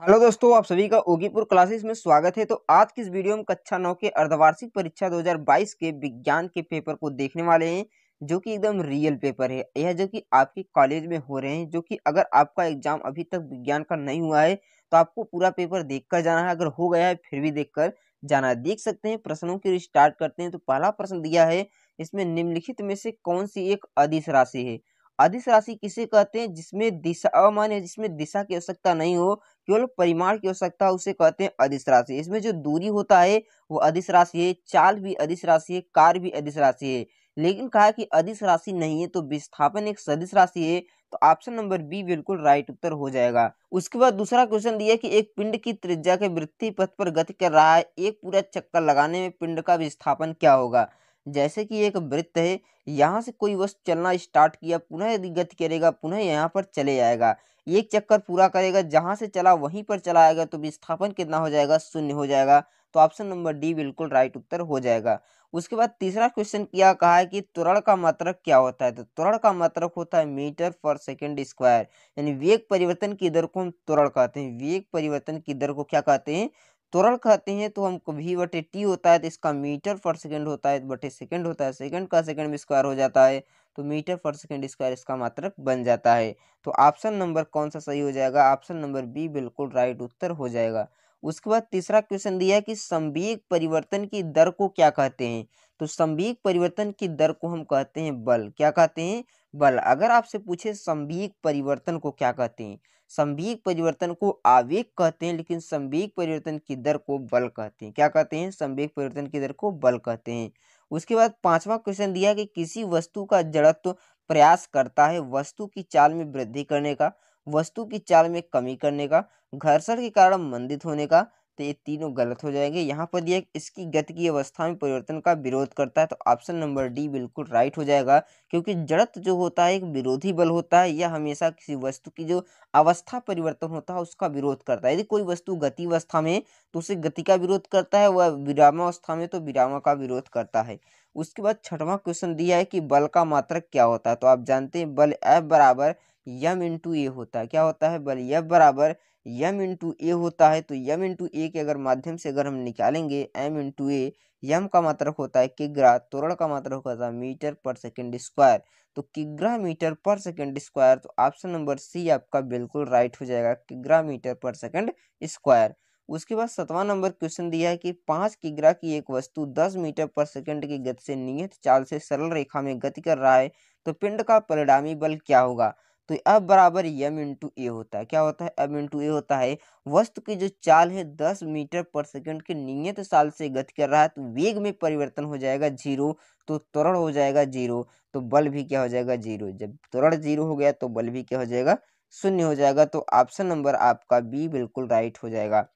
Hello दोस्तों, आप सभी का ओगीपुर क्लासेस में स्वागत है। तो आज की इस वीडियो में कक्षा 9 के अर्धवार्षिक परीक्षा 2022 के विज्ञान के पेपर को देखने वाले हैं, जो कि एकदम रियल पेपर है। यह जो कि आपके कॉलेज में हो रहे हैं, जो कि अगर आपका एग्जाम अभी तक विज्ञान का नहीं हुआ है तो आपको पूरा पेपर देखकर जाना है। अगर हो गया है फिर भी देखकर जाना है। देख सकते हैं, प्रश्नों की स्टार्ट करते हैं। तो पहला प्रश्न दिया है, इसमें निम्नलिखित में से कौन सी एक अदिश राशि है। अदिश राशि किसे कहते हैं? जिसमें दिशा अमान्य, जिसमें दिशा की आवश्यकता नहीं हो, केवल परिमाण की आवश्यकता, उसे कहते हैं अदिश राशि। इसमें जो दूरी होता है वो अदिश राशि है, चाल भी अदिश राशि है, कार्य भी अदिश राशि है। लेकिन कहा कि अदिश राशि नहीं है तो विस्थापन एक सदिश राशि है। तो ऑप्शन नंबर बी बिल्कुल राइट उत्तर हो जाएगा। उसके बाद दूसरा क्वेश्चन दिया कि एक पिंड की त्रिज्या के वृत्तीय पथ पर गति कर रहा है, एक पूरा चक्कर लगाने में पिंड का विस्थापन क्या होगा। जैसे कि एक वृत्त है, यहाँ से कोई वस्तु चलना स्टार्ट किया, पुनः यदि गति करेगा, पुनः यहाँ पर चले जाएगा, एक चक्कर पूरा करेगा, जहां से चला वहीं पर चला आएगा, तो विस्थापन कितना हो जाएगा? शून्य हो जाएगा। तो ऑप्शन नंबर डी बिल्कुल राइट उत्तर हो जाएगा। उसके बाद तीसरा क्वेश्चन किया, कहा है कि त्वरण का मात्रक क्या होता है। तो त्वरण का मात्रक होता है मीटर पर सेकेंड स्क्वायर, यानी वेग परिवर्तन की दर को हम त्वरण कहते हैं। वेग परिवर्तन की दर को क्या कहते हैं? त्वरण कहते हैं। तो हमको v बटे टी होता है, तो इसका मीटर पर सेकेंड होता है, बटे सेकेंड होता है, सेकेंड का सेकेंड में स्क्वायर हो जाता है, तो मीटर पर सेकेंड स्क्वायर इसका मात्रक बन जाता है। तो ऑप्शन नंबर कौन सा सही हो जाएगा? ऑप्शन नंबर बी बिल्कुल राइट उत्तर हो जाएगा। उसके बाद तीसरा क्वेश्चन दिया है कि संवेग परिवर्तन की दर को क्या कहते हैं। तो संवेग परिवर्तन की दर को हम कहते हैं बल। क्या कहते हैं? बल। अगर आपसे पूछे संवेग परिवर्तन को क्या कहते हैं, संवेग परिवर्तन को आवेग कहते हैं, लेकिन संवेग परिवर्तन की दर को बल कहते हैं। क्या कहते हैं? संवेग परिवर्तन की दर को बल कहते हैं। उसके बाद पांचवा क्वेश्चन दिया कि किसी वस्तु का जड़त्व प्रयास करता है वस्तु की चाल में वृद्धि करने का, वस्तु की चाल में कमी करने का, घर्षण के कारण मंदित होने का। तो ये तीनों गलत हो जाएंगे। यहाँ पर दिया इसकी गति की अवस्था में परिवर्तन का विरोध करता है, तो ऑप्शन नंबर डी बिल्कुल राइट हो जाएगा। क्योंकि जड़त्व जो होता है एक विरोधी बल होता है, यह हमेशा किसी वस्तु की जो अवस्था परिवर्तन होता है उसका विरोध करता है। यदि कोई वस्तु गति अवस्था में तो उसे गति का विरोध करता है, वह विरामावस्था में तो विराम का विरोध करता है। उसके बाद छठवां क्वेश्चन दिया है कि बल का मात्रक क्या होता है। तो आप जानते हैं बल F बराबर यम इंटू ए होता है। क्या होता है? बल F बराबर यम इंटू ए होता है। तो यम इंटू ए के अगर माध्यम से अगर हम निकालेंगे एम इंटू ए, यम का मात्रक होता है किग्रा, त्वरण का मात्रक होता है मीटर पर सेकेंड स्क्वायर, तो किग्रा मीटर पर सेकेंड स्क्वायर। तो ऑप्शन नंबर सी आपका बिल्कुल राइट हो जाएगा, किग्रा मीटर पर सेकेंड स्क्वायर। उसके बाद 7वां नंबर क्वेश्चन दिया है कि 5 किग्रा की एक वस्तु 10 मीटर पर सेकंड की गति से नियत चाल से सरल रेखा में गति कर रहा है, तो पिंड का परिणामी बल क्या होगा। तो F बराबर यम इंटू ए होता है। क्या होता है? एम इंटू ए होता है। वस्तु की जो चाल है 10 मीटर पर सेकंड के नियत चाल से गति कर रहा है, तो वेग में परिवर्तन हो जाएगा जीरो, तो त्वरण हो जाएगा जीरो, तो बल भी क्या हो जाएगा? जीरो। जब त्वरण जीरो हो गया तो बल भी क्या हो जाएगा? शून्य हो जाएगा। तो ऑप्शन नंबर आपका बी बिल्कुल राइट हो जाएगा।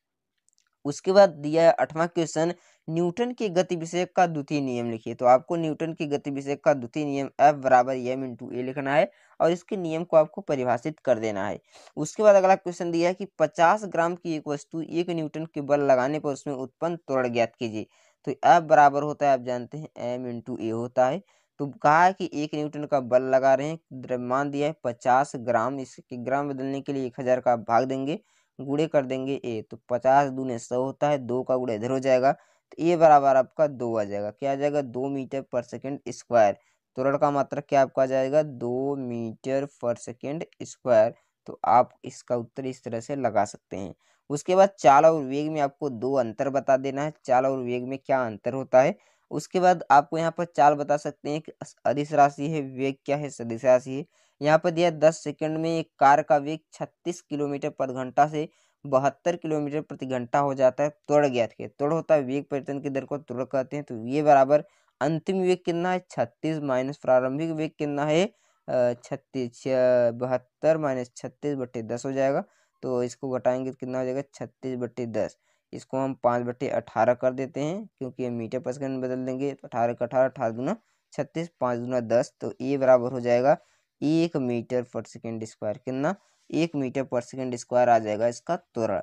उसके बाद दिया है 8वां क्वेश्चन, न्यूटन के गति विषयक का द्वितीय नियम लिखिए। तो आपको न्यूटन के गति विषयक का द्वितीय नियम F बराबर एम इंटू ए लिखना है और इसके नियम को आपको परिभाषित कर देना है। उसके बाद अगला क्वेश्चन दिया है कि 50 ग्राम की एक वस्तु 1 न्यूटन के बल लगाने पर उसमें उत्पन्न त्वरण ज्ञात कीजिए। तो F बराबर होता है, आप जानते हैं, एम इंटू ए होता है। तो कहा है कि 1 न्यूटन का बल लगा रहे हैं, द्रव्यमान दिया है 50 ग्राम, इसके ग्राम बदलने के लिए 1000 का भाग देंगे, गुणे कर देंगे ए, तो 50 दूने 100 होता है, 2 का गुणा इधर हो जाएगा, तो ए बराबर आपका 2 आ जाएगा। क्या आ जाएगा? 2 मीटर पर सेकेंड स्क्वायर। त्वरण का मात्रक क्या आपका आ जाएगा? 2 मीटर पर सेकेंड स्क्वायर। तो आप इसका उत्तर इस तरह से लगा सकते हैं। उसके बाद चाल और वेग में आपको दो अंतर बता देना है, चाल और वेग में क्या अंतर होता है। उसके बाद आपको यहाँ पर चाल बता सकते हैं कि अदिश राशि है, वेग क्या है? सदिश राशि है। यहाँ पर दिया 10 सेकंड में एक कार का वेग 36 किलोमीटर प्रति घंटा से 72 किलोमीटर प्रति घंटा हो जाता है। त्वरण ज्ञात किया। त्वरण होता है वेग परिवर्तन की दर को त्वरण कहते हैं। तो ये बराबर अंतिम वेग कितना है? 36 माइनस प्रारंभिक वेग कितना है? 36, 72 माइनस 36 बट्टे 10 हो जाएगा। तो इसको घटाएंगे तो कितना हो जाएगा? 36 बट्टे 10। इसको हम 5 बट्टे 18 कर देते हैं, क्योंकि हम मीटर पर सेकंड बदल देंगे। तो 18 का 18, 18 दूना 36, 5 दूना 10। तो ये बराबर हो जाएगा 1 मीटर पर सेकेंड स्क्वायर। कितना? 1 मीटर पर सेकेंड स्क्वायर आ जाएगा इसका त्वरण।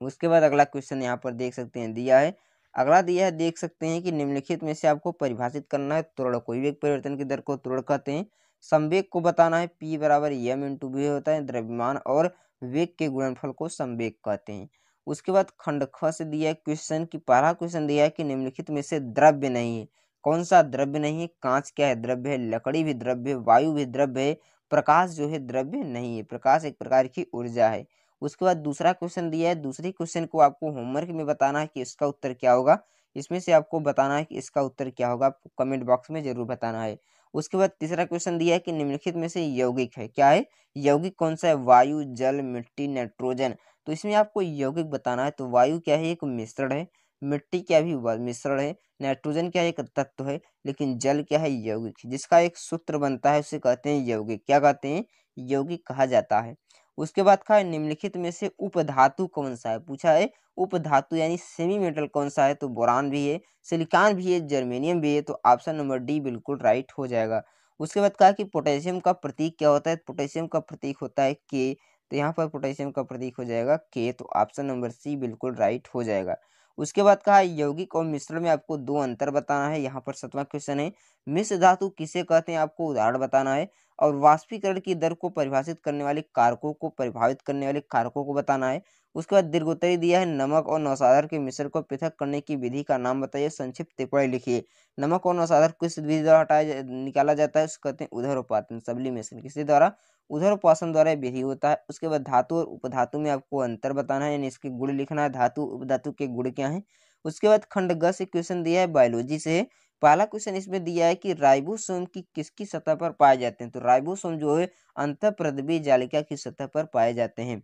उसके बाद अगला क्वेश्चन यहाँ पर देख सकते हैं दिया है, अगला दिया है, देख सकते हैं कि निम्नलिखित में से आपको परिभाषित करना है त्वरण को। वेग परिवर्तन की दर को त्वरण कहते हैं। संवेग को बताना है, P बराबर एम इंटू वी होता है। द्रव्यमान और वेग के गुणनफल को समवेग कहते हैं। उसके बाद खंड ख से दिया है क्वेश्चन की पहला क्वेश्चन दिया है कि निम्नलिखित में से द्रव्य नहीं है। कौन सा द्रव्य नहीं है? कांच क्या है? द्रव्य है। लकड़ी भी द्रव्य है। वायु भी द्रव्य है। प्रकाश जो है द्रव्य नहीं है। प्रकाश एक प्रकार की ऊर्जा है। उसके बाद दूसरा क्वेश्चन दिया है। दूसरी क्वेश्चन को आपको होमवर्क में बताना है कि इसका उत्तर क्या होगा। इसमें से आपको बताना है कि इसका उत्तर क्या होगा, आपको कमेंट बॉक्स में जरूर बताना है। उसके बाद तीसरा क्वेश्चन दिया है कि निम्नलिखित में से यौगिक है, क्या है? यौगिक कौन सा है? वायु, जल, मिट्टी, नाइट्रोजन। तो इसमें आपको यौगिक बताना है। तो वायु क्या है? एक मिश्रण है। मिट्टी क्या भी मिश्रण है। नाइट्रोजन क्या है? एक तत्व है। लेकिन जल क्या है? यौगिक, जिसका एक सूत्र बनता है उसे कहते हैं यौगिक। क्या कहते हैं? यौगिक कहा जाता है। उसके बाद कहा है निम्नलिखित में से उपधातु कौन सा है? पूछा है उपधातु यानी सेमी मेटल कौन सा है? तो बोरान भी है, सिलिकॉन भी है, जर्मेनियम भी है। तो ऑप्शन नंबर डी बिल्कुल राइट हो जाएगा। उसके बाद कहा कि पोटेशियम का प्रतीक क्या होता है? पोटेशियम का प्रतीक होता है के। तो यहाँ पर पोटेशियम का प्रतीक हो जाएगा के। तो ऑप्शन नंबर सी बिल्कुल राइट हो जाएगा। उसके बाद कहा यौगिक और मिश्रण में आपको दो अंतर बताना है। यहाँ पर 7वां क्वेश्चन है मिश्र धातु किसे कहते हैं? आपको उदाहरण बताना है। और वाष्पीकरण की दर को परिभाषित करने वाले कारकों को प्रभावित करने वाले कारकों को बताना है। उसके बाद दीर्घोत्तरी दिया है नमक और नौसाधार के मिश्रण को पृथक करने की विधि का नाम बताइए, संक्षिप्त टिप्पणी लिखिए। नमक और नौसाधार किस विधि द्वारा निकाला जाता है? उसको कहते हैं उदरोपातन, सब्लिमेशन। किसके द्वारा? उदरोपासन द्वारा विधि होता है। उसके बाद धातु और उपधातु में आपको अंतर बताना है, यानी इसके गुण लिखना है। धातु उपधातु के गुण क्या है? उसके बाद खंड ग से क्वेश्चन दिया है, बायोलॉजी से। पहला क्वेश्चन इसमें दिया है कि राइबोसोम की किसकी सतह पर पाए जाते हैं? तो राइबोसोम जो है अंतःप्रद्रव्य जालिका की सतह पर पाए जाते हैं।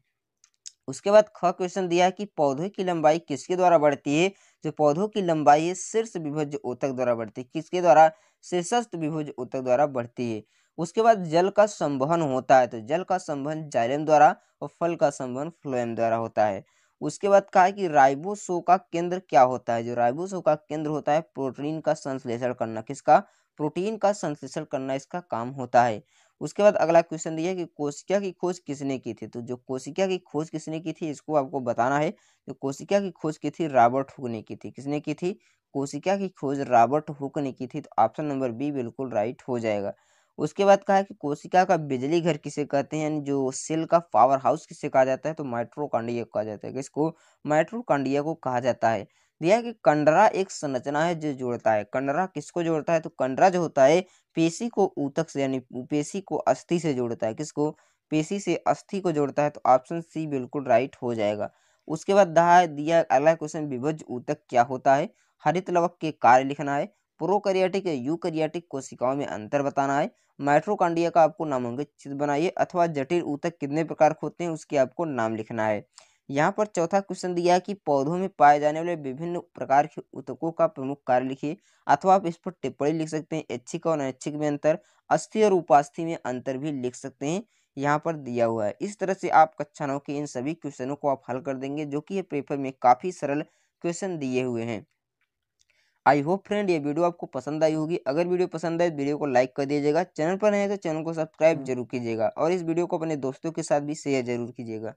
उसके बाद ख क्वेश्चन दिया है कि पौधे की लंबाई किसके द्वारा बढ़ती है? जो पौधों की लंबाई है शीर्ष विभज्य ऊतक द्वारा बढ़ती है। किसके द्वारा? शीर्षस्थ विभज्य ऊतक द्वारा बढ़ती है। उसके बाद जल का संवहन होता है। तो जल का संवहन जाइलम द्वारा और फल का संवहन फ्लोएम द्वारा होता है। उसके बाद कहा है कि राइबोसोम का केंद्र क्या होता है? जो राइबोसोम का केंद्र होता है प्रोटीन का संश्लेषण करना। किसका? प्रोटीन का संश्लेषण करना इसका काम होता है। उसके बाद अगला क्वेश्चन दिया है कि कोशिका की खोज किसने की थी? तो जो कोशिका की खोज किसने की थी इसको आपको बताना है। जो कोशिका की खोज की थी रॉबर्ट हुक ने की थी। किसने की थी? कोशिका की खोज रॉबर्ट हुक ने की थी। तो ऑप्शन नंबर बी बिल्कुल राइट हो जाएगा। उसके बाद कहा है कि कोशिका का बिजली घर किसे कहते हैं, यानी जो सेल का पावर हाउस किसे कहा जाता है? तो माइटोकॉन्ड्रिया को कहा जाता है। किसको? माइटोकॉन्ड्रिया को कहा जाता है। दिया है कि कंडरा एक संरचना है जो जोड़ता है। कंडरा किसको जोड़ता है? तो कंडरा जो होता है पेशी को ऊतक से, यानी पेशी को अस्थि से जोड़ता है। किसको? पेशी से अस्थि को जोड़ता है। तो ऑप्शन सी बिल्कुल राइट हो जाएगा। उसके बाद दिया अगला क्वेश्चन विभज्य ऊतक क्या होता है? हरित लवक के कार्य लिखना है। प्रोकैरियोटिक या यूकैरियोटिक कोशिकाओं में अंतर बताना है। माइटोकॉन्ड्रिया का आपको नामांकित चित्र बनाइए, अथवा जटिल ऊतक कितने प्रकार के होते हैं उसके आपको नाम लिखना है। यहाँ पर चौथा क्वेश्चन दिया है कि पौधों में पाए जाने वाले विभिन्न प्रकार के ऊतकों का प्रमुख कार्य लिखिए, अथवा आप इस पर टिप्पणी लिख सकते हैं। ऐच्छिक और अनैच्छिक में अंतर, अस्थि और उपास्थि में अंतर भी लिख सकते हैं। यहाँ पर दिया हुआ है। इस तरह से आप कक्षा 9 के इन सभी क्वेश्चनों को आप हल कर देंगे, जो कि ये पेपर में काफी सरल क्वेश्चन दिए हुए हैं। आई होप फ्रेंड ये वीडियो आपको पसंद आई होगी। अगर वीडियो पसंद आए तो वीडियो को लाइक कर दीजिएगा। चैनल पर नए हैं तो चैनल को सब्सक्राइब जरूर कीजिएगा, और इस वीडियो को अपने दोस्तों के साथ भी शेयर जरूर कीजिएगा।